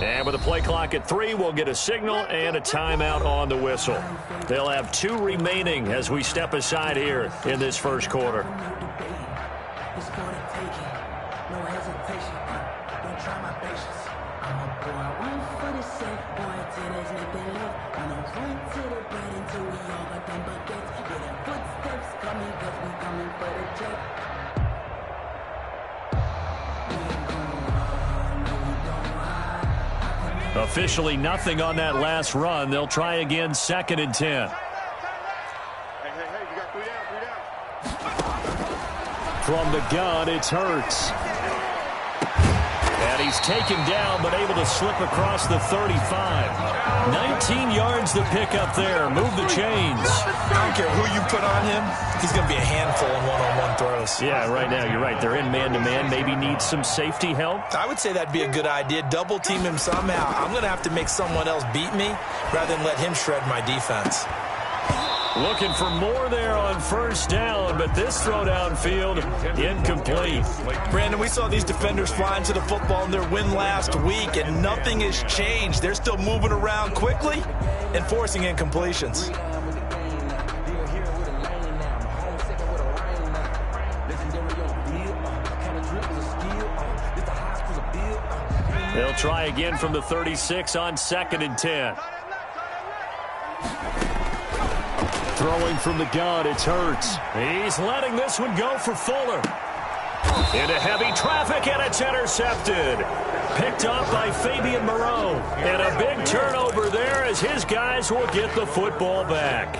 And with a play clock at 3, we'll get a signal and a timeout on the whistle. They'll have 2 remaining as we step aside here in this first quarter. Officially nothing on that last run. They'll try again, 2nd and 10. Hey, you got 3 down. From the gun, it's Hurts. And he's taken down, but able to slip across the 35. 19 yards to pick up there. Move the chains. I don't care who you put on him. He's going to be a handful in one-on-one throws. Yeah, right now, you're right. They're in man-to-man. Maybe need some safety help. I would say that'd be a good idea. Double team him somehow. I'm going to have to make someone else beat me rather than let him shred my defense. Looking for more there on first down, but this throw downfield incomplete. Brandon, we saw these defenders flying to the football in their win last week, and nothing has changed. They're still moving around quickly and forcing incompletions. They'll try again from the 36 on 2nd and 10. Throwing from the gun, it's Hurts. He's letting this one go for Fuller. Into heavy traffic, and it's intercepted. Picked up by Fabian Moreau. And a big turnover there as his guys will get the football back.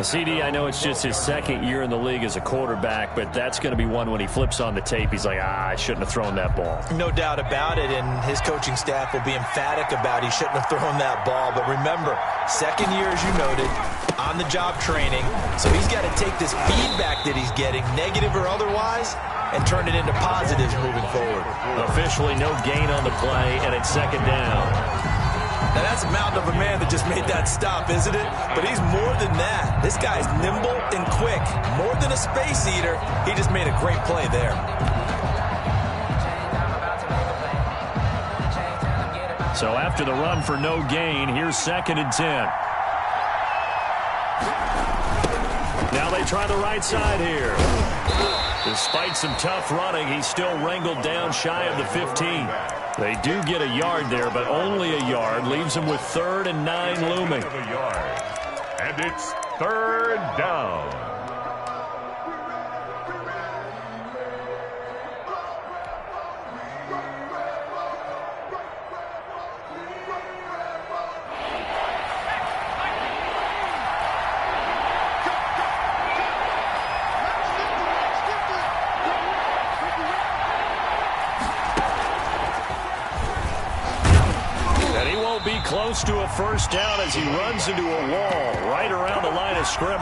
CD, I know it's just his 2nd year in the league as a quarterback, but that's going to be one when he flips on the tape. He's like, I shouldn't have thrown that ball. No doubt about it, and his coaching staff will be emphatic about he shouldn't have thrown that ball. But remember, 2nd year, as you noted, on-the-job training, so he's got to take this feedback that he's getting, negative or otherwise, and turn it into positives moving forward. Officially no gain on the play, and it's 2nd down. Now, that's a mountain of a man that just made that stop, isn't it? But he's more than that. This guy's nimble and quick. More than a space eater, he just made a great play there. So after the run for no gain, here's 2nd and 10. Now they try the right side here. Despite some tough running, he's still wrangled down shy of the 15. They do get a yard there, but only a yard. Leaves them with 3rd and 9 looming. And it's 3rd down. Close to a first down as he runs into a wall right around the line of scrimmage.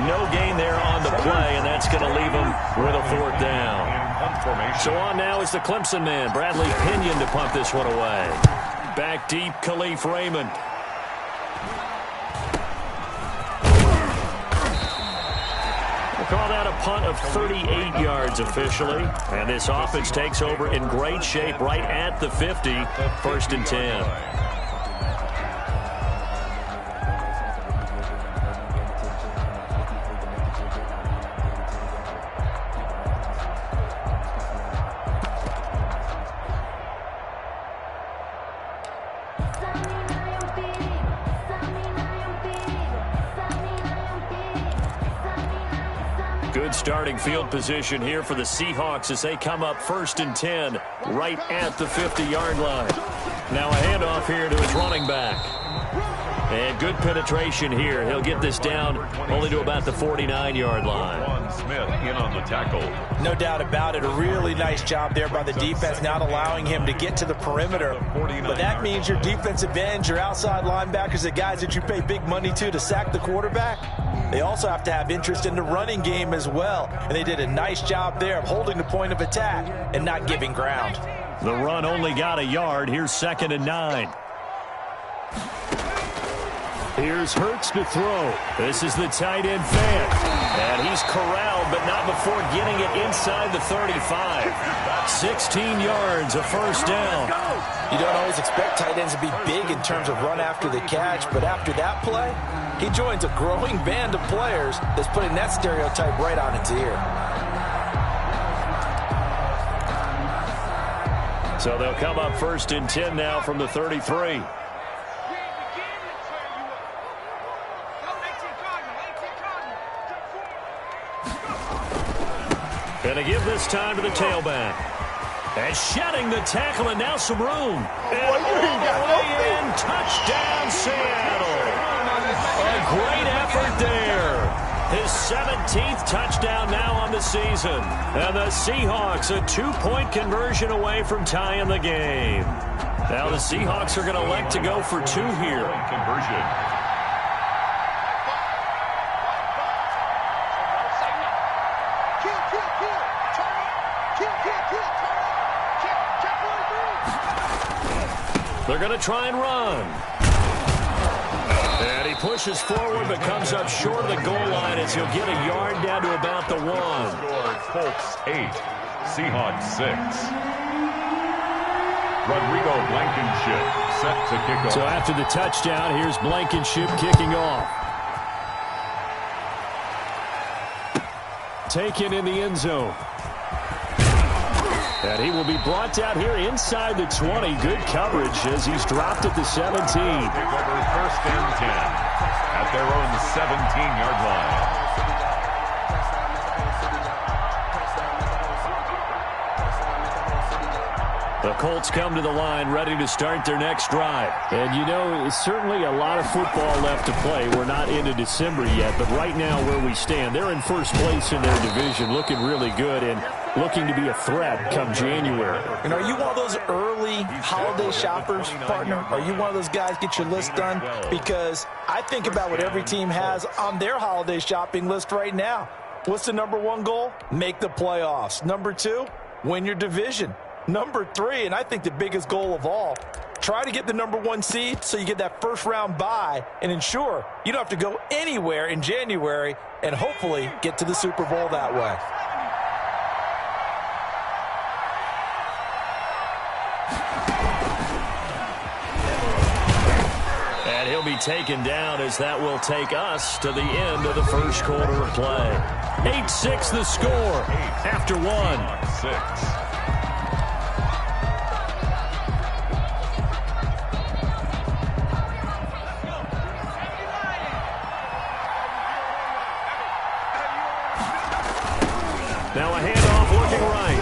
No gain there on the play, and that's going to leave him with a 4th down. So on now is the Clemson man, Bradley Pinion, to punt this one away. Back deep, Khalif Raymond. We'll call that a punt of 38 yards officially. And this offense takes over in great shape right at the 50, 1st and 10. Good starting field position here for the Seahawks as they come up 1st and 10 right at the 50-yard line. Now a handoff here to his running back. And good penetration here. He'll get this down only to about the 49-yard line. Smith in on the tackle. No doubt about it. A really nice job there by the defense, not allowing him to get to the perimeter. But that means your defensive ends, your outside linebackers, the guys that you pay big money to sack the quarterback, they also have to have interest in the running game as well. And they did a nice job there of holding the point of attack and not giving ground. The run only got a yard. Here's 2nd and 9. Here's Hurts to throw. This is the tight end Fant. And he's corralled, but not before getting it inside the 35. 16 yards, a first down. You don't always expect tight ends to be big in terms of run after the catch, but after that play, he joins a growing band of players that's putting that stereotype right on its ear. So they'll come up 1st and 10 now from the 33. Going to give this time to the tailback. And shedding the tackle, and now some room. And all the way in, touchdown Seattle. A great effort there. His 17th touchdown now on the season. And the Seahawks a 2-point conversion away from tying the game. Now the Seahawks are going to elect to go for 2 here. Conversion. They're going to try and run. And he pushes forward but comes up short of the goal line as he'll get a yard down to about the 1. Score Colts 8, Seahawks 6. Rodrigo Blankenship set to kick off. So after the touchdown, here's Blankenship kicking off. Taken in the end zone. And he will be brought down here inside the 20. Good coverage as he's dropped at the 17. Take over 1st and 10 at their own 17-yard line. The Colts come to the line ready to start their next drive. And, you know, it's certainly a lot of football left to play. We're not into December yet, but right now where we stand, they're in 1st place in their division, looking really good and looking to be a threat come January. And are you one of those early holiday shoppers, partner? Are you one of those guys get your list done? Because I think about what every team has on their holiday shopping list right now. What's the number 1 goal? Make the playoffs. Number 2, win your division. Number 3, and I think the biggest goal of all, try to get the number 1 seed so you get that first-round bye and ensure you don't have to go anywhere in January and hopefully get to the Super Bowl that way. And he'll be taken down as that will take us to the end of the 1st quarter of play. 8-6 the score after 1. 6. Now a handoff looking right.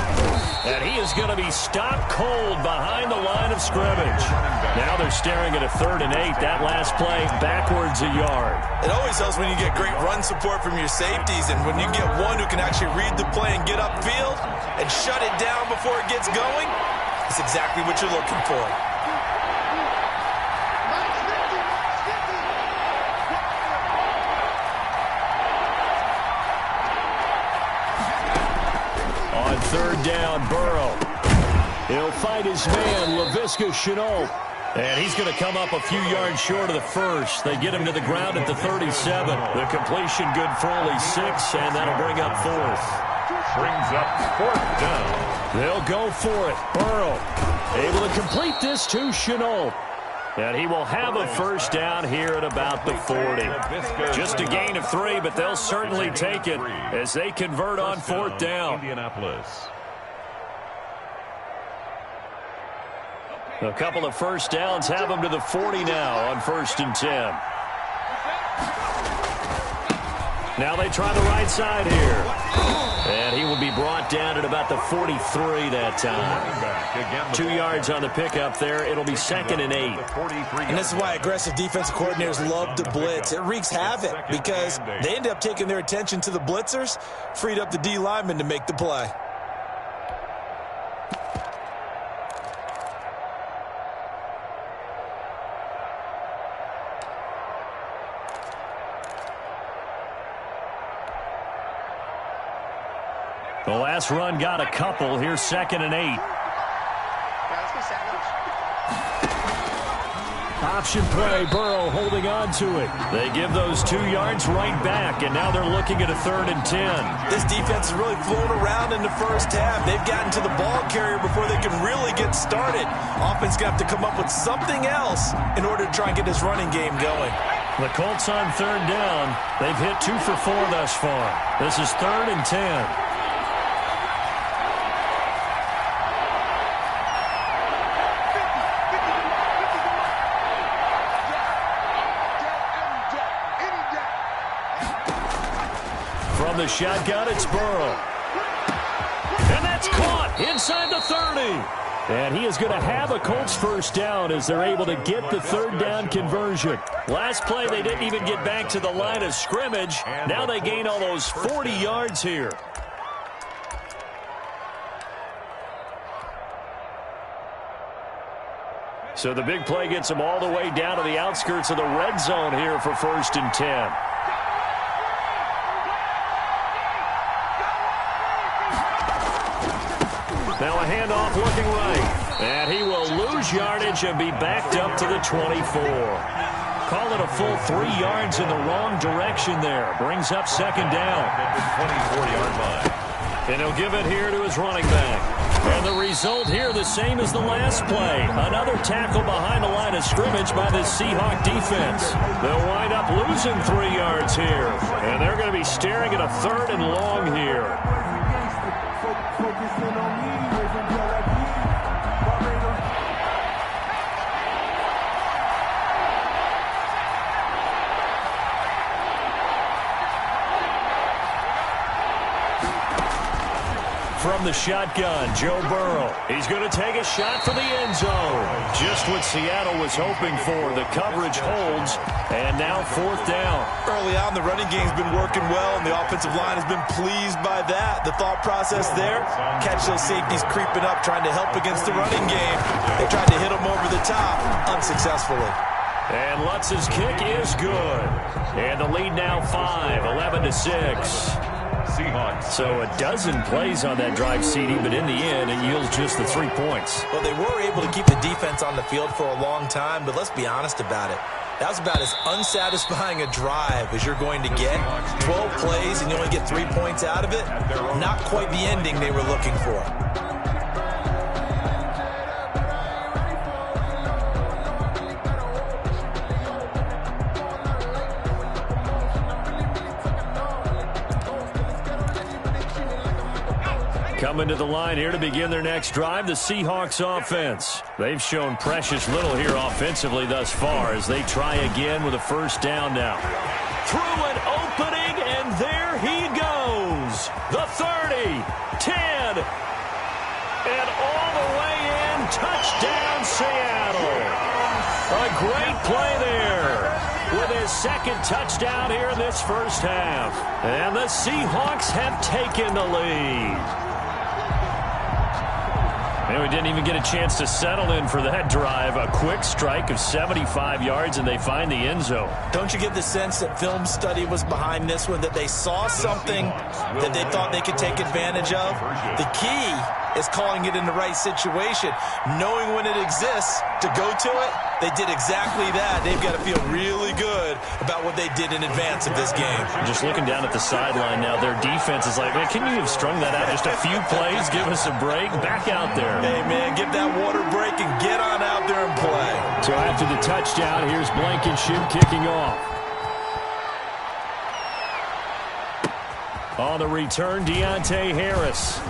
And he is going to be stopped cold behind the line of scrimmage. Now they're staring at a 3rd and 8. That last play backwards a yard. It always helps when you get great run support from your safeties, and when you get one who can actually read the play and get upfield and shut it down before it gets going, it's exactly what you're looking for. On 3rd down, Burrow. He'll fight his man, Laviska Shenault. And he's going to come up a few yards short of the 1st. They get him to the ground at the 37. The completion good for only 6, and that'll bring up 4th. Brings up 4th down. They'll go for it. Burrow able to complete this to Shenault. And he will have a 1st down here at about the 40. Just a gain of 3, but they'll certainly take it as they convert on 4th down. Indianapolis. A couple of 1st downs have them to the 40 now on 1st and 10. Now they try the right side here. And he will be brought down at about the 43 that time. 2 yards on the pickup there. It'll be 2nd and 8. And this is why aggressive defensive coordinators love to blitz. It wreaks havoc because they end up taking their attention to the blitzers, freed up the D lineman to make the play. The last run got a couple. Here's 2nd and 8. Option play, Burrow holding on to it. They give those 2 yards right back, and now they're looking at a 3rd and 10. This defense has really flown around in the first half. They've gotten to the ball carrier before they can really get started. Offense going to have to come up with something else in order to try and get this running game going. The Colts on 3rd down. They've hit 2 for 4 thus far. This is 3rd and 10. From the shotgun, it's Burrow. And that's caught inside the 30. And he is going to have a Colts first down as they're able to get the 3rd down conversion. Last play, they didn't even get back to the line of scrimmage. Now they gain almost 40 yards here. So the big play gets them all the way down to the outskirts of the red zone here for 1st and 10. Now a handoff looking right. And he will lose yardage and be backed up to the 24. Call it a full 3 yards in the wrong direction there. Brings up 2nd down. 24-yard line. And he'll give it here to his running back. And the result here the same as the last play. Another tackle behind the line of scrimmage by the Seahawk defense. They'll wind up losing 3 yards here. And they're going to be staring at a 3rd and long here. From the shotgun, Joe Burrow. He's going to take a shot for the end zone. Just what Seattle was hoping for. The coverage holds, and now 4th down. Early on, the running game's been working well, and the offensive line has been pleased by that. The thought process there, catch those safeties creeping up, trying to help against the running game. They tried to hit them over the top, unsuccessfully. And Lutz's kick is good. And the lead now 5, 11-6. Seahawks. So a dozen plays on that drive, CD, but in the end, it yields just the 3 points. Well, they were able to keep the defense on the field for a long time, but let's be honest about it. That was about as unsatisfying a drive as you're going to get. 12 plays and you only get 3 points out of it. Not quite the ending they were looking for. Coming to the line here to begin their next drive, the Seahawks offense. They've shown precious little here offensively thus far as they try again with a 1st down now. Through an opening, and there he goes. The 30, 10, and all the way in. Touchdown, Seattle. A great play there with his 2nd touchdown here in this first half. And the Seahawks have taken the lead. And we didn't even get a chance to settle in for that drive. A quick strike of 75 yards, and they find the end zone. Don't you get the sense that film study was behind this one, that they saw something that they thought they could take advantage of? The key is calling it in the right situation, knowing when it exists to go to it. They did exactly that. They've got to feel really good about what they did in advance of this game. Just looking down at the sideline now, their defense is like, man, can you have strung that out just a few plays? Give us a break. Back out there. Hey, man, give that water break and get on out there and play. So after the touchdown, here's Blankenship kicking off. On the return, Deontay Harris.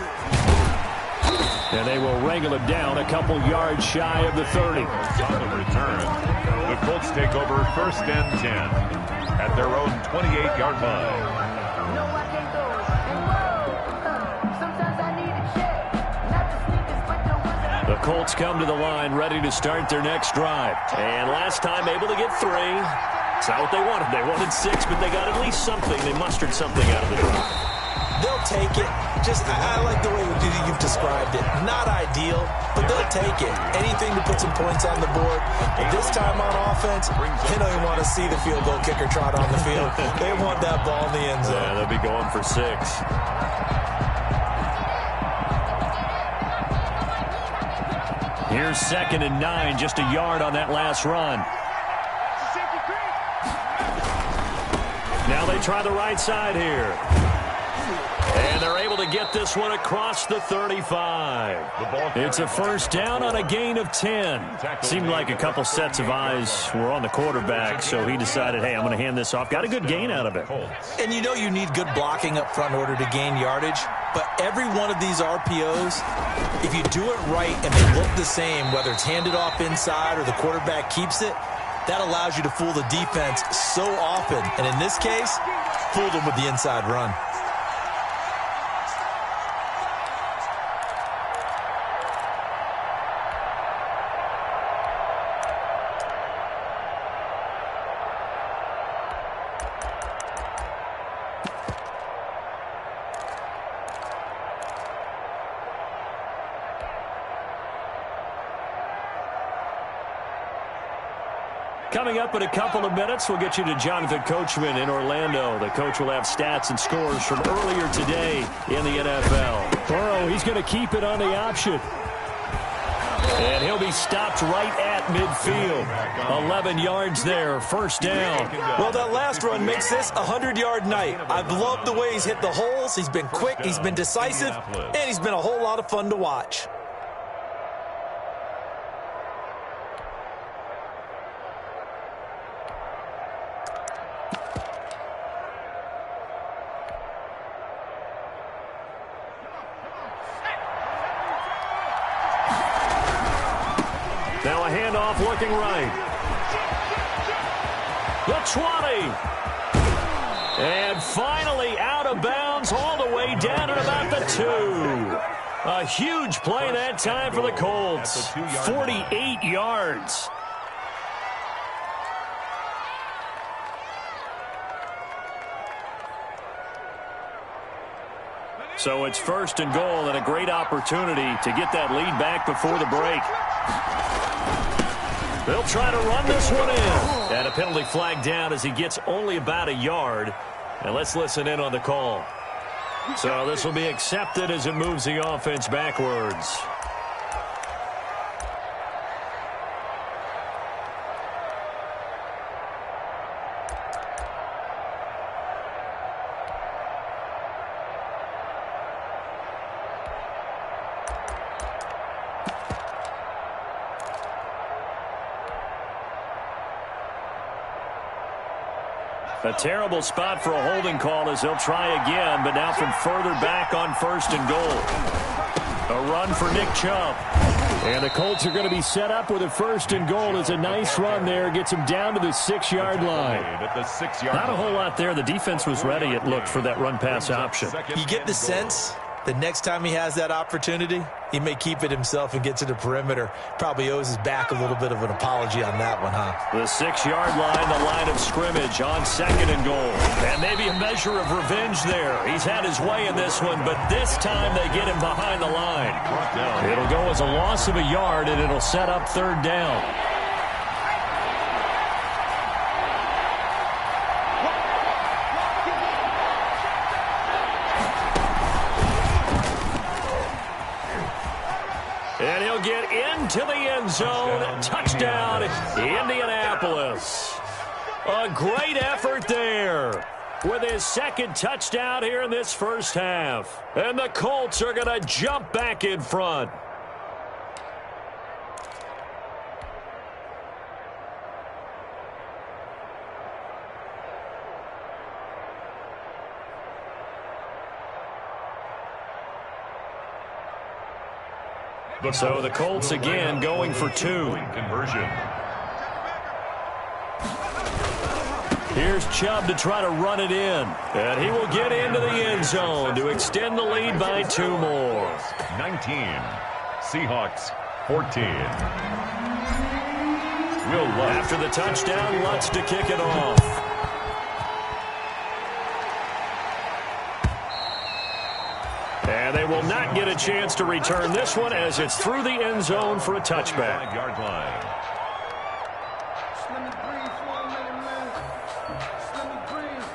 And they will wrangle him down a couple yards shy of the 30. On the return, the Colts take over 1st and 10 at their own 28-yard line. The Colts come to the line ready to start their next drive. And last time able to get 3. It's not what they wanted. They wanted 6, but they got at least something. They mustered something out of the drive. They'll take it. I like the way you've described it. Not ideal, but they'll take it. Anything to put some points on the board. But this time on offense, they don't even want to see the field goal kicker trot on the field. They want that ball in the end zone. Yeah, they'll be going for 6. Here's 2nd and 9, just a yard on that last run. They try the right side here. And they're able to get this one across the 35. It's a first down on a gain of 10. Seemed like a couple sets of eyes were on the quarterback, so he decided, hey, I'm going to hand this off. Got a good gain out of it. And you know you need good blocking up front in order to gain yardage, but every one of these RPOs, if you do it right and they look the same, whether it's handed off inside or the quarterback keeps it, that allows you to fool the defense so often. And in this case, fooled them with the inside run. Coming up in a couple of minutes, we'll get you to Jonathan Coachman in Orlando. The coach will have stats and scores from earlier today in the NFL. Burrow, he's going to keep it on the option. And he'll be stopped right at midfield. 11 yards there, first down. Well, that last run makes this a 100-yard night. I've loved the way he's hit the holes. He's been quick, he's been decisive, and he's been a whole lot of fun to watch. Now a handoff looking right. The 20. And finally out of bounds all the way down at about the 2. A huge play that time for the Colts. 48 yards. So it's first and goal and a great opportunity to get that lead back before the break. They'll try to run this one in. And a penalty flag down as he gets only about a yard. And let's listen in on the call. So this will be accepted as it moves the offense backwards. A terrible spot for a holding call as they'll try again, but now from further back on first and goal. A run for Nick Chubb. And the Colts are going to be set up with a first and goal. It's a nice run there. Gets him down to the 6-yard line. Not a whole lot there. The defense was ready, it looked, for that run-pass option. You get the sense the next time he has that opportunity, he may keep it himself and get to the perimeter. Probably owes his back a little bit of an apology on that one, huh? The 6-yard line, the line of scrimmage on second and goal. And maybe a measure of revenge there. He's had his way in this one, but this time they get him behind the line. It'll go as a loss of a yard, and it'll set up third down. And he'll get into the end zone. Touchdown, Indianapolis. A great effort there with his second touchdown here in this first half. And the Colts are going to jump back in front. So the Colts again going for 2. Conversion. Here's Chubb to try to run it in. And he will get into the end zone to extend the lead by 2 more. 19. Seahawks 14. Will Lutz. After the touchdown, Lutz to kick it off. And they will not get a chance to return this one as it's through the end zone for a touchback. 5-yard line. Let me breathe for a minute, man. Let me breathe.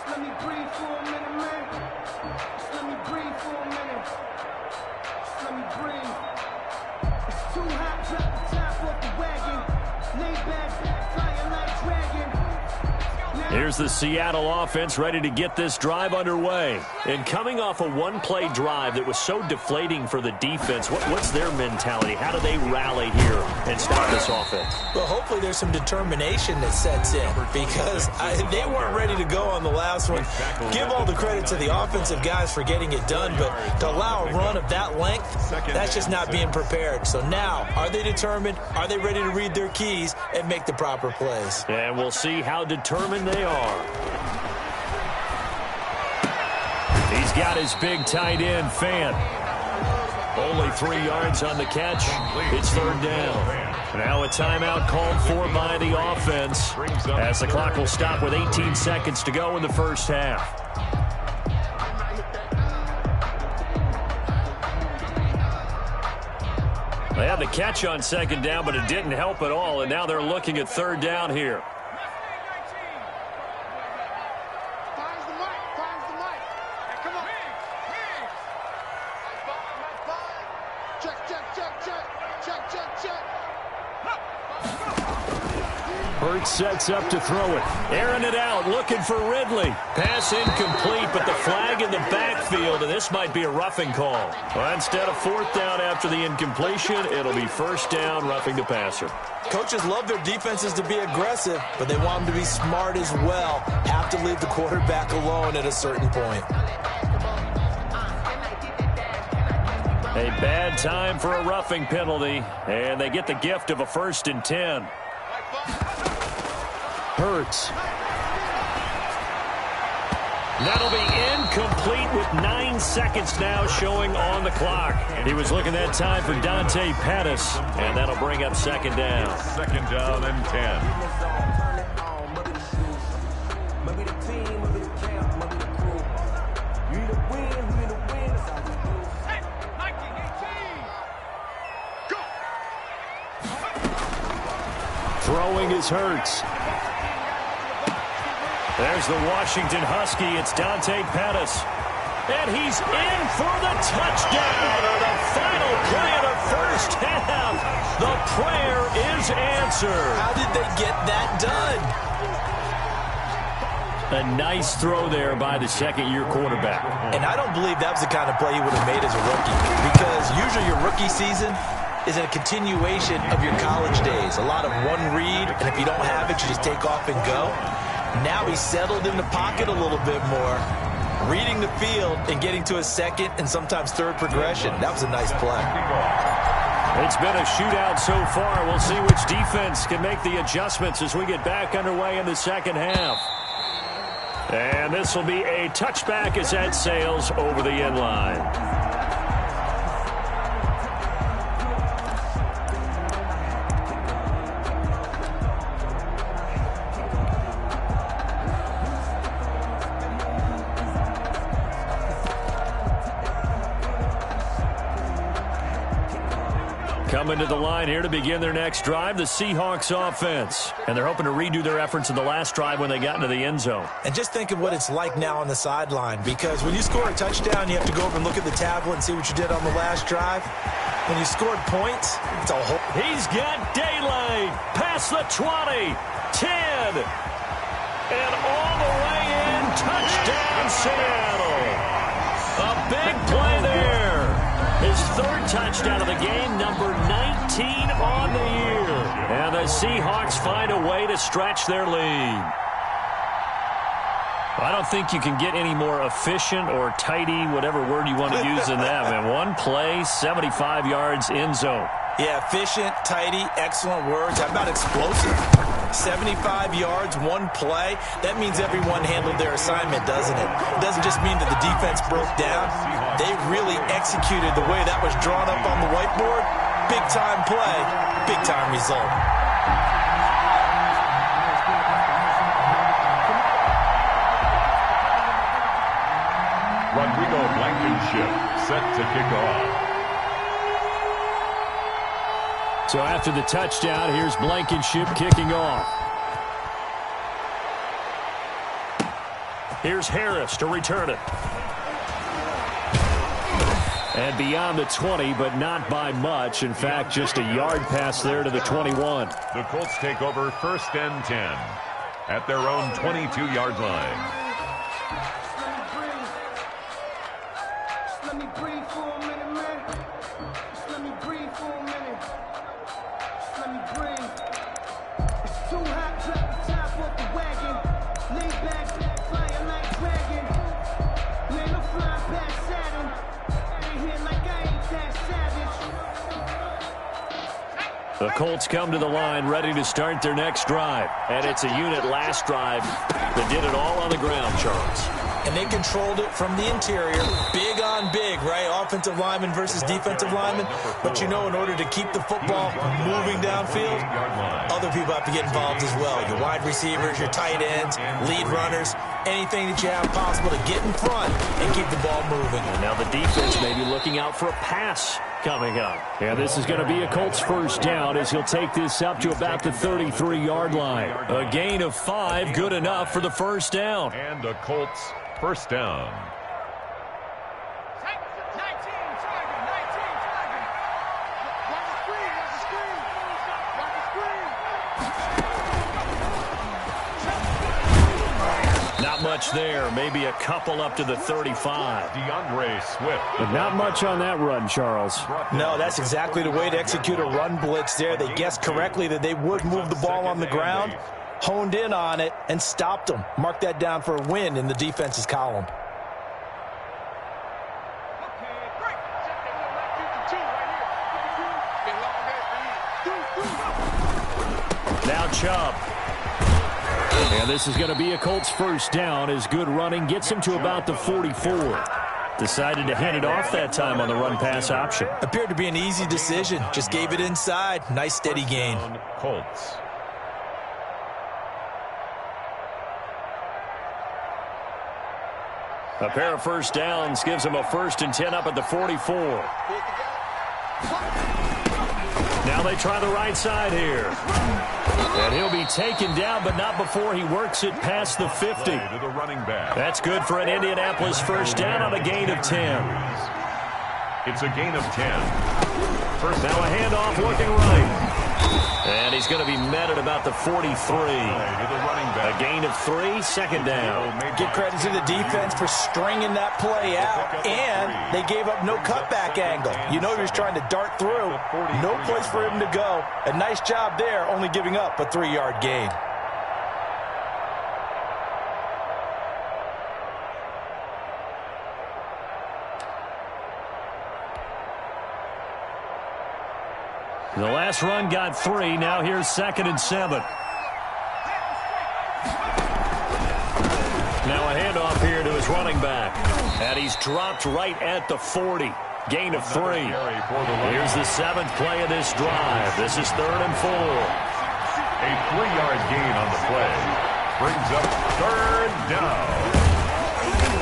Let me breathe for a minute, man. Let me breathe for a minute. Let me breathe. It's too hot, drop the top off the wagon. Lay back, flying like dragon. Here's the Seattle offense ready to get this drive underway. And coming off a one-play drive that was so deflating for the defense, what's their mentality? How do they rally here and stop this offense? Well, hopefully there's some determination that sets in because they weren't ready to go on the last one. Give all the credit to the offensive guys for getting it done, but to allow a run of that length, that's just not being prepared. So now, are they determined? Are they ready to read their keys and make the proper plays? And we'll see how determined they are. He's got his big tight end, Fant. Only 3 yards on the catch. It's third down. Now a timeout called for by the offense as the clock will stop with 18 seconds to go in the first half. They had the catch on second down, but it didn't help at all, and now they're looking at third down here. Hurts sets up to throw it. Airing it out, looking for Ridley. Pass incomplete, but the flag in the backfield, and this might be a roughing call. Well, instead of fourth down after the incompletion, it'll be first down, roughing the passer. Coaches love their defenses to be aggressive, but they want them to be smart as well. Have to leave the quarterback alone at a certain point. A bad time for a roughing penalty, and they get the gift of a 1st and 10. Hurts. That'll be incomplete with 9 seconds now showing on the clock. He was looking that time for Dante Pettis, and that'll bring up second down. Second down and 10. Throwing is Hurts. There's the Washington Husky. It's Dante Pettis. And he's in for the touchdown on the final play of the first half. The prayer is answered. How did they get that done? A nice throw there by the second-year quarterback. And I don't believe that was the kind of play he would have made as a rookie, because usually your rookie season is a continuation of your college days. A lot of one read, and if you don't have it, you just take off and go. Now he's settled in the pocket a little bit more, reading the field and getting to a second and sometimes third progression. That was a nice play. It's been a shootout so far. We'll see which defense can make the adjustments as we get back underway in the second half. And this will be a touchback as that sails over the end line. Coming to the line here to begin their next drive, the Seahawks offense. And they're hoping to redo their efforts in the last drive when they got into the end zone. And just think of what it's like now on the sideline, because when you score a touchdown, you have to go over and look at the tablet and see what you did on the last drive. When you scored points, it's a whole... He's got daylight. Past the 20, 10, and all the way in. Touchdown, Seattle. A big play there. His third touchdown of the game, number 19 on the year. And the Seahawks find a way to stretch their lead. I don't think you can get any more efficient or tidy, whatever word you want to use in that, man. One play, 75 yards in zone. Yeah, efficient, tidy, excellent words. How about explosive? 75 yards, one play. That means everyone handled their assignment, doesn't it? It doesn't just mean that the defense broke down. They really executed the way that was drawn up on the whiteboard. Big-time play, big-time result. Rodrigo Blankenship set to kick off. So after the touchdown, here's Blankenship kicking off. Here's Harris to return it. And beyond the 20, but not by much. In fact, just a yard pass there to the 21. The Colts take over 1st and 10. at their own 22-yard line. Let me breathe for a minute, man. Just let me breathe for a minute. Just let me breathe. It's too hot, drop the top off the wagon. Lay back, fire like dragon. Man, I'm flying past Saturn. Ain't here like I ain't that savage. The Colts come to the line ready to start their next drive. And it's a unit last drive that did it all on the ground, Charles. And they controlled it from the interior. Big on big, right? Offensive lineman versus defensive lineman. But you know, in order to keep the football moving downfield, other people have to get involved as well. Your wide receivers, your tight ends, lead runners, anything that you have possible to get in front and keep the ball moving. And now the defense may be looking out for a pass coming up. Yeah, this is going to be a Colts first down as he'll take this up to about the 33-yard line. A gain of 5, good enough for the first down. And a Colts first down. 19 target. Watch the screen. Watch the screen. Not much there. Maybe a couple up to the 35. DeAndre Swift. But not much on that run, Charles. No, that's exactly the way to execute a run blitz there. They guessed correctly that they would move the ball on the ground, honed in on it, and stopped them. Mark that down for a win in the defense's column. Now Chubb. And this is going to be a Colts first down as good running gets him to about the 44. Decided to hand it off that time on the run-pass option. Appeared to be an easy decision. Just gave it inside. Nice steady gain. Colts. A pair of first downs gives him a 1st and 10 up at the 44. Now they try the right side here. And he'll be taken down, but not before he works it past the 50. To the running back. That's good for an Indianapolis first down on a gain of 10. It's a gain of 10. First now a handoff looking right. And he's going to be met at about the 43. A gain of 3, second down. Give credit to the defense for stringing that play out, and they gave up no cutback angle. You know he was trying to dart through. No place for him to go. A nice job there, only giving up a 3-yard gain. The last run got 3. Now here's 2nd and 7. Now a handoff here to his running back. And he's dropped right at the 40. Gain of 3. Here's the 7th play of this drive. This is 3rd and 4. A 3-yard gain on the play. Brings up 3rd down.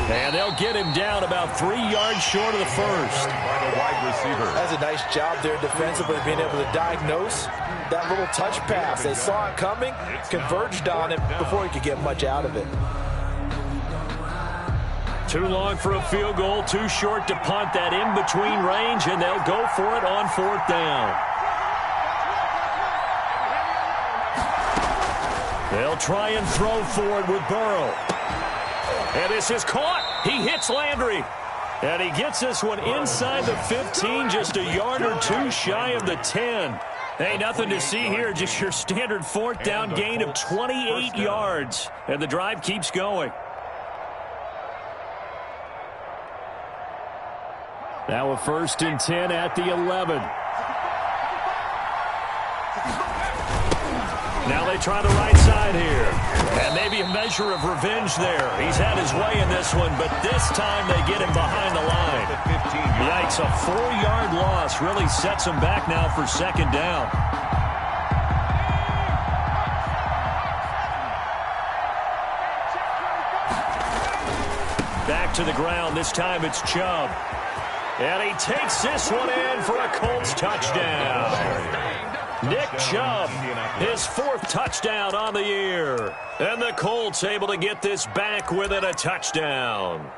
And they'll get him down about 3 yards short of the first. By the wide receiver. That's a nice job there defensively, being able to diagnose that little touch pass. They saw it coming, converged on it before he could get much out of it. Too long for a field goal, too short to punt that in-between range, and they'll go for it on 4th down. They'll try and throw for it with Burrow. And this is caught. He hits Landry. And he gets this one inside the 15, just a yard or 2 shy of the 10. Hey, nothing to see here, just your standard 4th down gain of 28 yards. And the drive keeps going. Now a 1st and 10 at the 11. Now they try the right side here. And maybe a measure of revenge there. He's had his way in this one, but this time they get him behind the line. Yikes, a 4-yard loss really sets him back now for 2nd down. Back to the ground. This time it's Chubb. And he takes this one in for a Colts touchdown. Nick Chubb, his 4th touchdown on the year. And the Colts able to get this back within a touchdown.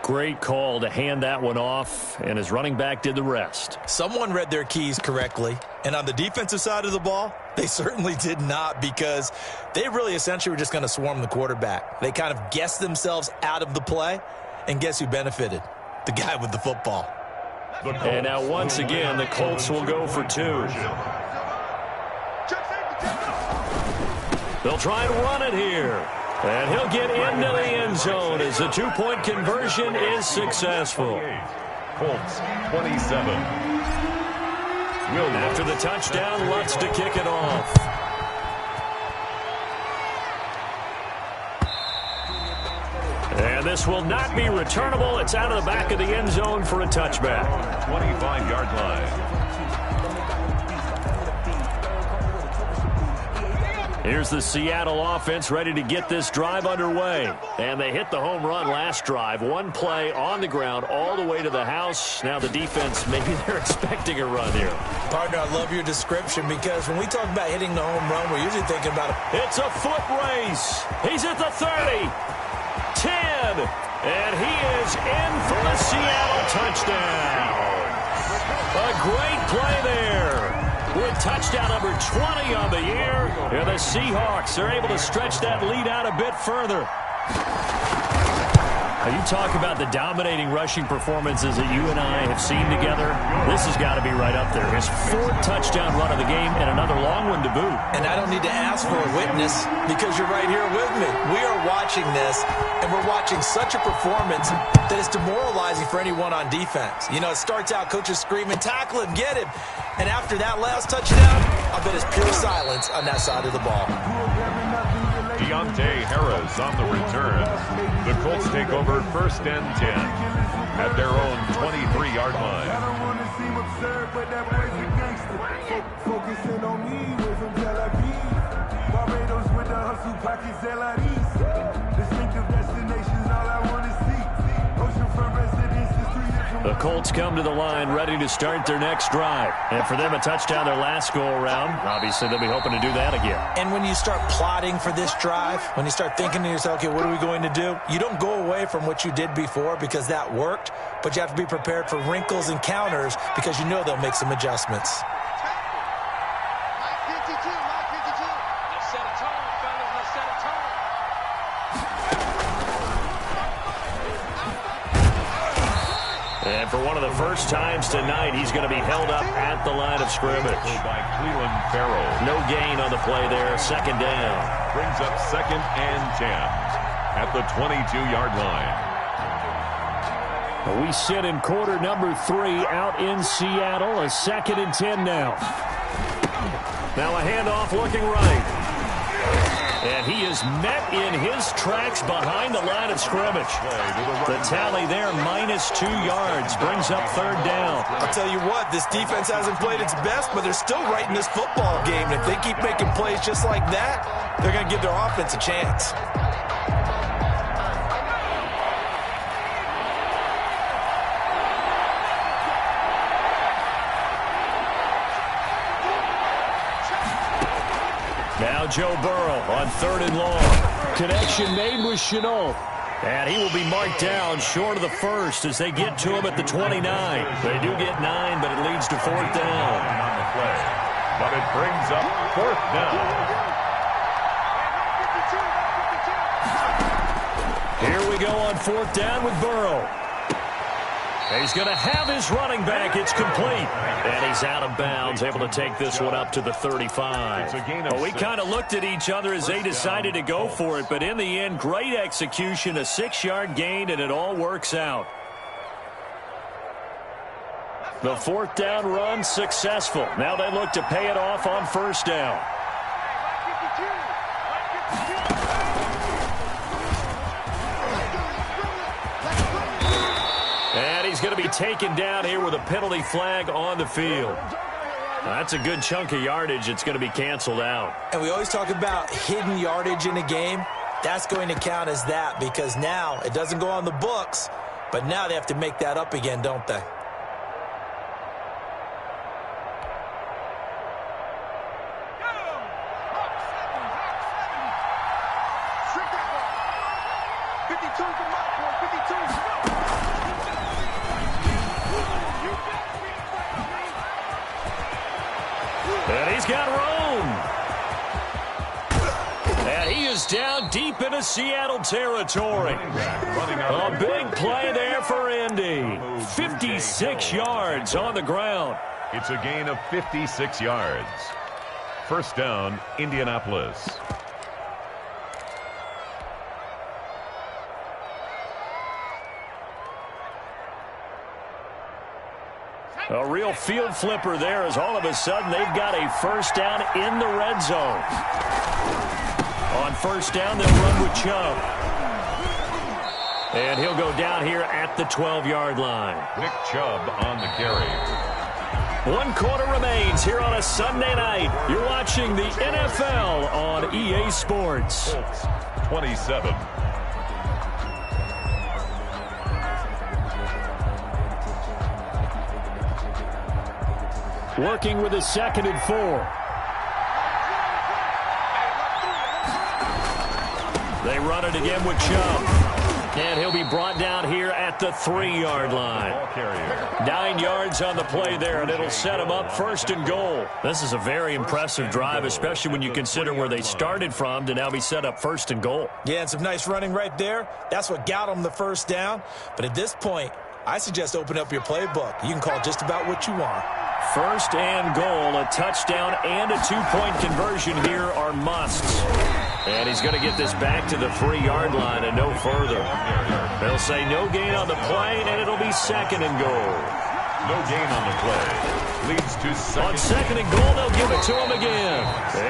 Great call to hand that one off, and his running back did the rest. Someone read their keys correctly, and on the defensive side of the ball, they certainly did not, because they really essentially were just going to swarm the quarterback. They kind of guessed themselves out of the play, and guess who benefited? The guy with the football. And now once again, the Colts will go for 2. They'll try and run it here. And he'll get into the end zone as the 2-point conversion is successful. Colts 27. After the touchdown, Lutz to kick it off. And this will not be returnable. It's out of the back of the end zone for a touchback. 25-yard line. Here's the Seattle offense ready to get this drive underway. And they hit the home run last drive. One play on the ground all the way to the house. Now the defense, maybe they're expecting a run here. Partner, I love your description, because when we talk about hitting the home run, we're usually thinking about it. It's a foot race. He's at the 30, 10, and he is in for the Seattle touchdown. A great play there. With touchdown number 20 on the year, and the Seahawks are able to stretch that lead out a bit further. Now you talk about the dominating rushing performances that you and I have seen together. This has got to be right up there. His 4th touchdown run of the game and another long one to boot. And I don't need to ask for a witness, because you're right here with me. We are watching this, and we're watching such a performance that is demoralizing for anyone on defense. You know, it starts out, coaches screaming, tackle him, get him. And after that last touchdown, I bet it's pure silence on that side of the ball. Deontay Harris on the return. The Colts take over 1st and 10 at their own 23-yard line. I don't want to seem absurd, but that boy's a gangster. Focusing on me, we're from Tel Aviv. Barbados with the hustle pockets, LREs. Distinctive destinations, all I want to see. Oceanfront residences, 3 different. The Colts come to the line ready to start their next drive. And for them, a touchdown their last go-around. Obviously, they'll be hoping to do that again. And when you start plotting for this drive, when you start thinking to yourself, okay, what are we going to do? You don't go away from what you did before, because that worked, but you have to be prepared for wrinkles and counters, because you know they'll make some adjustments. Let's set a tone, fellas. Let's set a tone. And for one of the first times tonight, he's going to be held up at the line of scrimmage. By Cleveland Farrell. No gain on the play there. 2nd down. Brings up 2nd and 10 at the 22-yard line. We sit in quarter number 3 out in Seattle. A 2nd and 10 now. Now a handoff looking right. And he is met in his tracks behind the line of scrimmage. The tally there, -2 yards, brings up 3rd down. I'll tell you what, this defense hasn't played its best, but they're still right in this football game. And if they keep making plays just like that, they're going to give their offense a chance. Now Joe Burrow on 3rd and long. Connection made with Chenault. And he will be marked down short of the 1st as they get to him at the 29. They do get 9, but it leads to 4th down. On the play, but it brings up 4th down. Here we go on 4th down with Burrow. He's going to have his running back. It's complete. And he's out of bounds, able to take this one up to the 35. Well, we kind of looked at each other as they decided to go for it, but in the end, great execution, a 6-yard gain, and it all works out. The 4th down run successful. Now they look to pay it off on 1st down. And he's going to be taken down here with a penalty flag on the field. That's a good chunk of yardage. It's going to be canceled out. And we always talk about hidden yardage in a game. That's going to count as that, because now it doesn't go on the books, but now they have to make that up again, don't they? He's got room. And he is down deep into Seattle territory. A big play there for Indy. 56 yards on the ground. It's a gain of 56 yards. First down, Indianapolis. A real field flipper there as all of a sudden they've got a first down in the red zone. On first down, they'll run with Chubb. And he'll go down here at the 12-yard line. Nick Chubb on the carry. 1 quarter remains here on a Sunday night. You're watching the NFL on EA Sports. Colts, 27. Working with a 2nd and 4. They run it again with Chubb. And he'll be brought down here at the 3-yard line. 9 yards on the play there, and it'll set him up 1st and goal. This is a very impressive drive, especially when you consider where they started from to now be set up 1st and goal. Yeah, and some nice running right there. That's what got them the first down. But at this point, I suggest open up your playbook. You can call just about what you want. 1st and goal, a touchdown and a 2-point conversion here are musts. And he's going to get this back to the 3-yard line and no further. They'll say no gain on the play, and it'll be 2nd and goal. No gain on the play. Leads to second. On 2nd and goal, they'll give it to him again.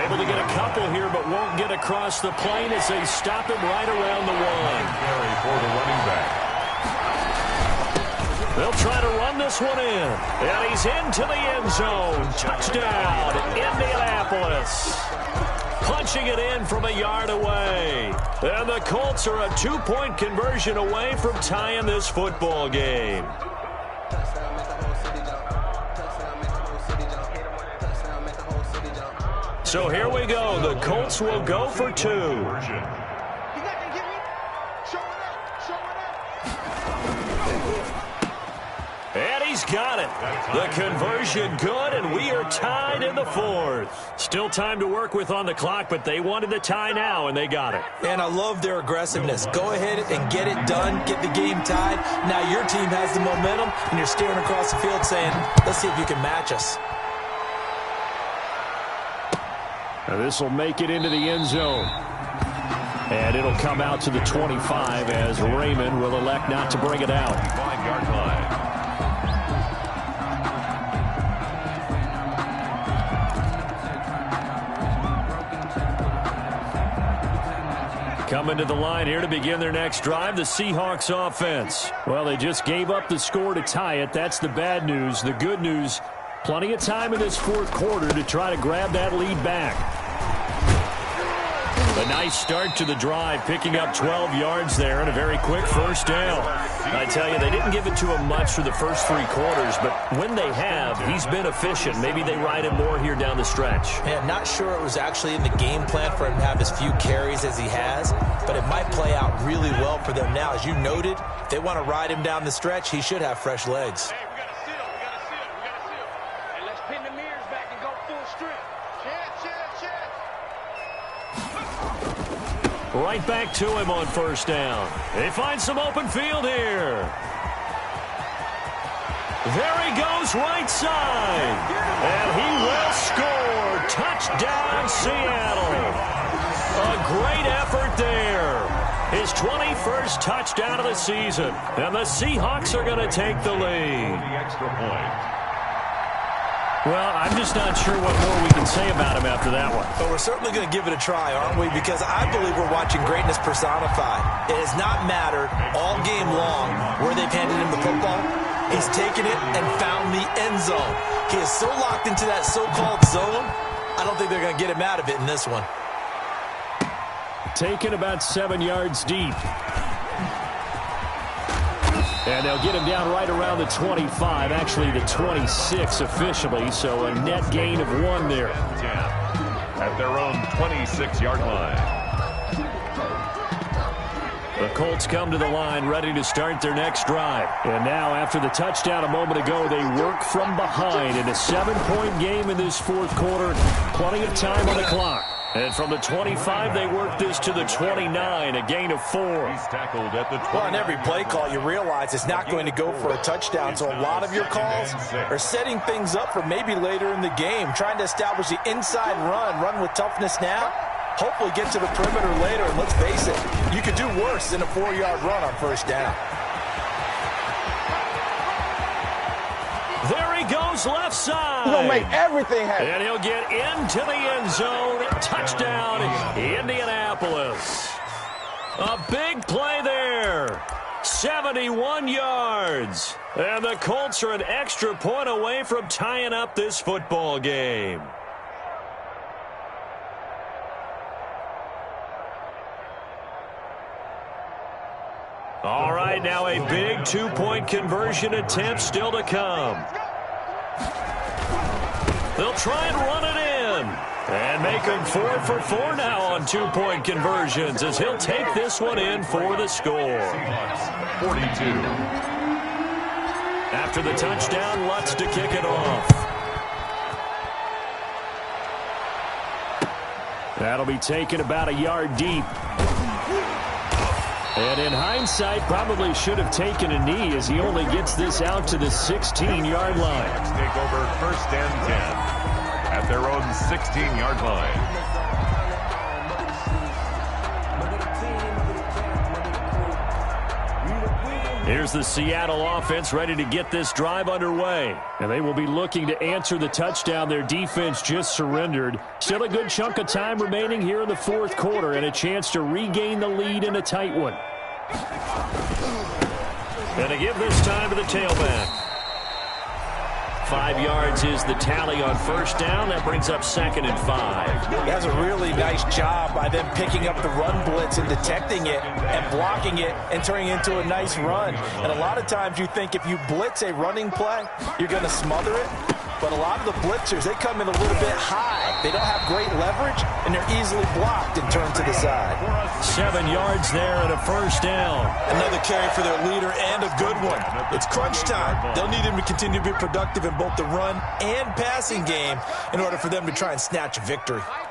Able to get a couple here, but won't get across the plane as they stop him right around the 1. Carry for the running back. They'll try to run this one in. And he's into the end zone. Touchdown, Indianapolis. Punching it in from a yard away. And the Colts are a 2-point conversion away from tying this football game. So here we go. The Colts will go for 2. And he's got it. The conversion good, and we are tied in the 4th. Still time to work with on the clock, but they wanted the tie now, and they got it. And I love their aggressiveness. Go ahead and get it done, get the game tied. Now your team has the momentum, and you're staring across the field saying, let's see if you can match us. Now this will make it into the end zone. And it'll come out to the 25 as Raymond will elect not to bring it out. 5-yard line. Coming to the line here to begin their next drive, the Seahawks offense. Well, they just gave up the score to tie it. That's the bad news. The good news, plenty of time in this 4th quarter to try to grab that lead back. A nice start to the drive, picking up 12 yards there and a very quick first down. I tell you, they didn't give it to him much for the first 3 quarters, but when they have, he's been efficient. Maybe they ride him more here down the stretch. Man, not sure it was actually in the game plan for him to have as few carries as he has, but it might play out really well for them now. As you noted, if they want to ride him down the stretch, he should have fresh legs. Hey, we got to seal. And let's pin the mirrors back and go full strength. Right back to him on first down. They find some open field here. There he goes right side. And he will score. Touchdown, Seattle. A great effort there. His 21st touchdown of the season. And the Seahawks are going to take the lead. The extra point. Well, I'm just not sure what more we can say about him after that one. But we're certainly going to give it a try, aren't we? Because I believe we're watching greatness personified. It has not mattered all game long where they've handed him the football. He's taken it and found the end zone. He is so locked into that so-called zone, I don't think they're going to get him out of it in this one. Taken about 7 yards deep. And they'll get him down right around the 25, actually the 26 officially, so a net gain of 1 there. 10 at their own 26-yard line. The Colts come to the line ready to start their next drive. And now, after the touchdown a moment ago, they work from behind in a 7-point game in this fourth quarter. Plenty of time on the clock. And from the 25, they work this to the 29, a gain of 4. He's tackled at the 29. Well, on every play call, you realize it's not going to go for a touchdown. So a lot of your calls are setting things up for maybe later in the game, trying to establish the inside run with toughness now. Hopefully get to the perimeter later, and let's face it, you could do worse than a 4-yard run on first down. There he goes left side. He's going to make everything happen. And he'll get into the end zone. Touchdown, Indianapolis. A big play there. 71 yards. And the Colts are an extra point away from tying up this football game. All right, now a big 2-point conversion attempt still to come. They'll try and run it in. And make him 4 for 4 now on 2-point conversions as he'll take this one in for the score. 42. After the touchdown, Lutz to kick it off. That'll be taken about a yard deep. And in hindsight, probably should have taken a knee as he only gets this out to the 16-yard line. Take over first and 10 at their own 16-yard line. Here's the Seattle offense ready to get this drive underway. And they will be looking to answer the touchdown their defense just surrendered. Still a good chunk of time remaining here in the fourth quarter and a chance to regain the lead in a tight one. And to give this time to the tailback. 5 yards is the tally on first down. That brings up 2nd and 5. That's a really nice job by them picking up the run blitz and detecting it and blocking it and turning it into a nice run. And a lot of times you think if you blitz a running play, you're going to smother it. But a lot of the blitzers, they come in a little bit high. They don't have great leverage, and they're easily blocked and turned to the side. 7 yards there and a first down. Another carry for their leader and a good one. It's crunch time. They'll need him to continue to be productive in both the run and passing game in order for them to try and snatch a victory. I'm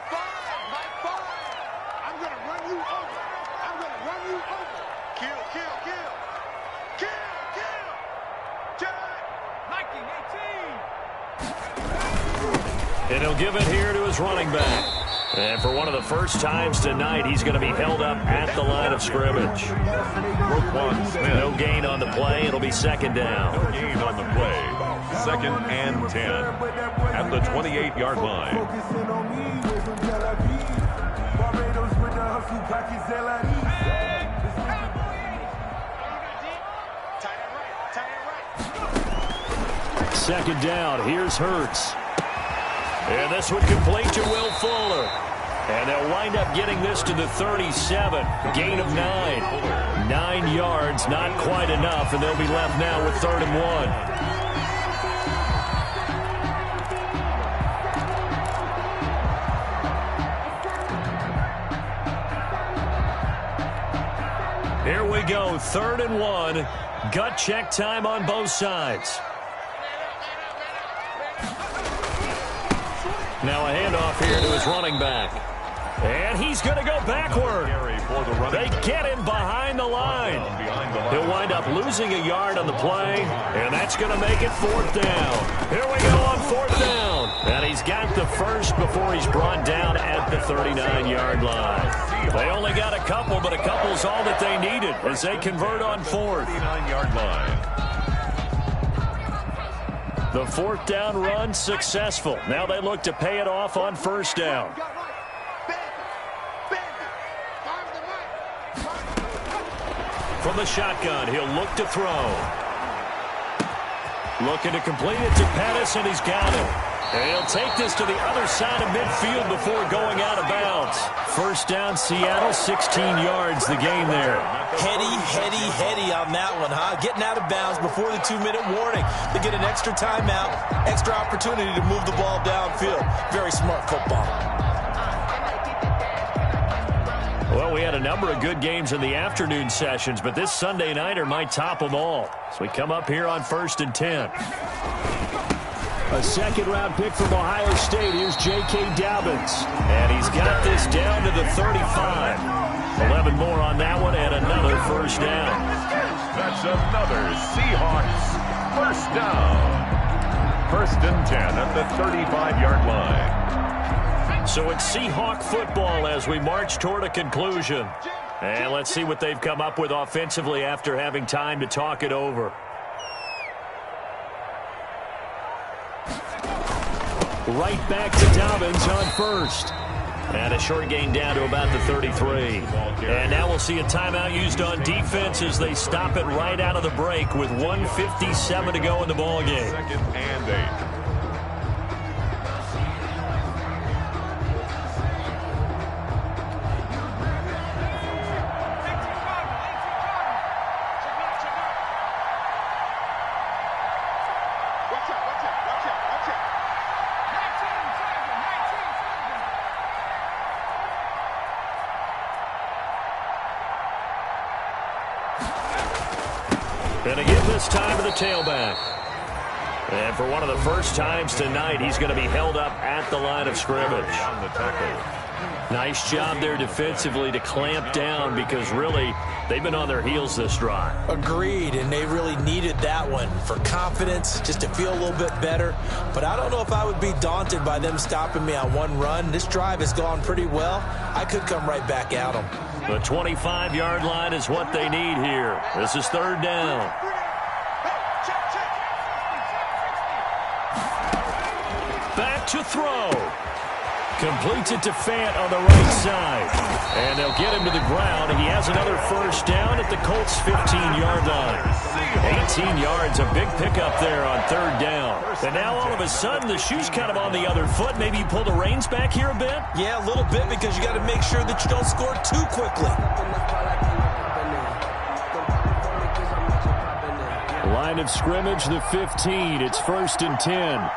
going to run you over. I'm going to run you over. Kill, kill, kill. Kill, kill. Jack. Nike 18. And he'll give it here to his running back. And for one of the first times tonight, he's going to be held up at the line of scrimmage. No gain on the play. It'll be 2nd down. No gain on the play. 2nd and 10 at the 28-yard line. Second down. Here's Hurts. And this one complete to Will Fuller. And they'll wind up getting this to the 37. Gain of 9. 9 yards, not quite enough, and they'll be left now with 3rd and 1. Here we go, 3rd and 1. Gut check time on both sides. Now a handoff here to his running back. And he's going to go backward. They get him behind the line. He'll wind up losing a yard on the play, and that's going to make it 4th down. Here we go on 4th down. And he's got the first before he's brought down at the 39-yard line. They only got a couple, but a couple's all that they needed as they convert on 4th. 39-yard line. The 4th down run successful. Now they look to pay it off on first down. From the shotgun, he'll look to throw. Looking to complete it to Pettis, and he's got it. And he'll take this to the other side of midfield before going out of bounds. First down, Seattle, 16 yards the gain there. Heady on that one, huh? Getting out of bounds before the 2-minute warning. They get an extra timeout, extra opportunity to move the ball downfield. Very smart football. Well, we had a number of good games in the afternoon sessions, but this Sunday nighter might top them all. So we come up here on 1st and 10. A second-round pick from Ohio State. Here's J.K. Dobbins. And he's got this down to the 35. 11 more on that one and another first down. That's another Seahawks first down. 1st and 10 at the 35-yard line. So it's Seahawk football as we march toward a conclusion. And let's see what they've come up with offensively after having time to talk it over. Right back to Dobbins on first. And a short gain down to about the 33. And now we'll see a timeout used on defense as they stop it right out of the break with 1:57 to go in the ballgame. 2nd and 8. And again this time to the tailback. And for one of the first times tonight, he's going to be held up at the line of scrimmage. On the tackle. Nice job there defensively to clamp down because really they've been on their heels this drive. Agreed, and they really needed that one for confidence, just to feel a little bit better. But I don't know if I would be daunted by them stopping me on one run. This drive has gone pretty well. I could come right back at them. The 25-yard line is what they need here. This is 3rd down. Back to throw. Completes it to Fant on the right side. And they'll get him to the ground. He has another first down at the Colts' 15-yard line. 18 yards, a big pickup there on 3rd down. And now all of a sudden the shoe's kind of on the other foot. Maybe you pull the reins back here a bit? Yeah, a little bit because you got to make sure that you don't score too quickly. Line of scrimmage, the 15. It's 1st and 10.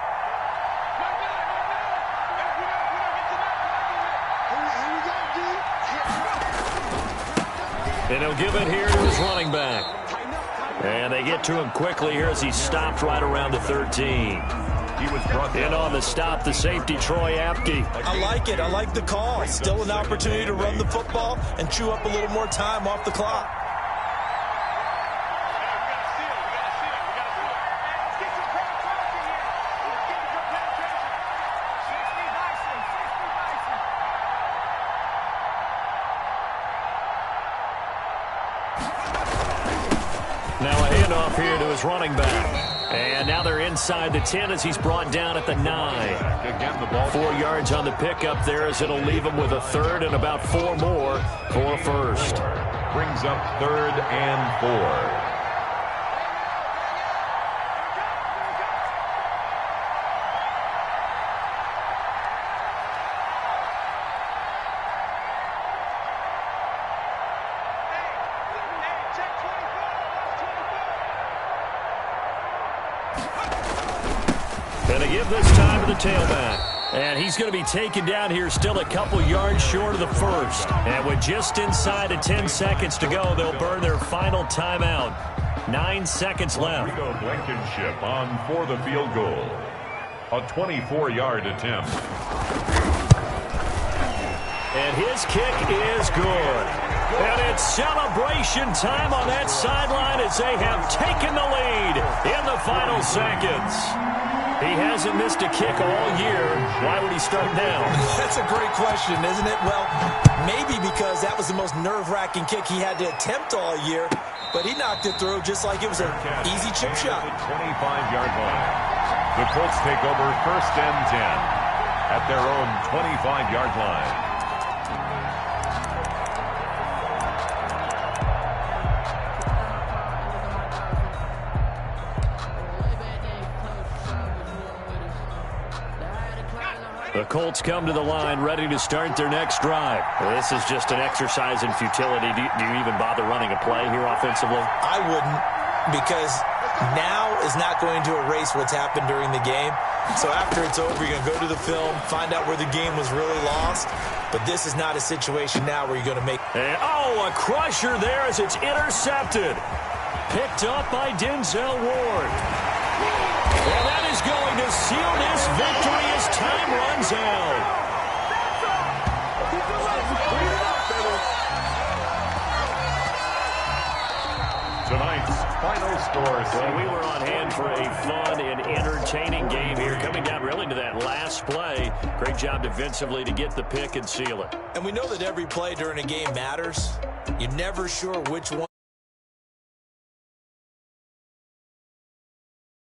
And he'll give it here to his running back. And they get to him quickly here as he stopped right around the 13. He was brought in on the stop, the safety, Troy Apke. I like it. I like the call. Still an opportunity to run the football and chew up a little more time off the clock. Now a handoff here to his running back. And now they're inside the 10 as he's brought down at the 9. Again, the ball 4 yards on the pickup there as it'll leave him with a 3rd and about 4 more for a first. brings up 3rd and 4. And they give this time to the tailback. And he's going to be taken down here still a couple yards short of the first. And with just inside of 10 seconds to go, they'll burn their final timeout. 9 seconds left. Rodrigo Blankenship on for the field goal. A 24-yard attempt. And his kick is good. And it's celebration time on that sideline as they have taken the lead in the final seconds. He hasn't missed a kick all year. Why would he start now? That's a great question, isn't it? Well, maybe because that was the most nerve-wracking kick he had to attempt all year, but he knocked it through just like it was an easy chip shot. 25-yard line. The Colts take over 1st and 10 at their own 25-yard line. The Colts come to the line ready to start their next drive. This is just an exercise in futility. Do you even bother running a play here offensively? I wouldn't, because now is not going to erase what's happened during the game. So after it's over, you're going to go to the film, find out where the game was really lost. But this is not a situation now where you're going to make... And, oh, a crusher there as it's intercepted. Picked up by Denzel Ward. And that is going to seal this victory as time runs out. Tonight's final scores. Well, we were on hand for a fun and entertaining game here. Coming down really to that last play. Great job defensively to get the pick and seal it. And we know that every play during a game matters. You're never sure which one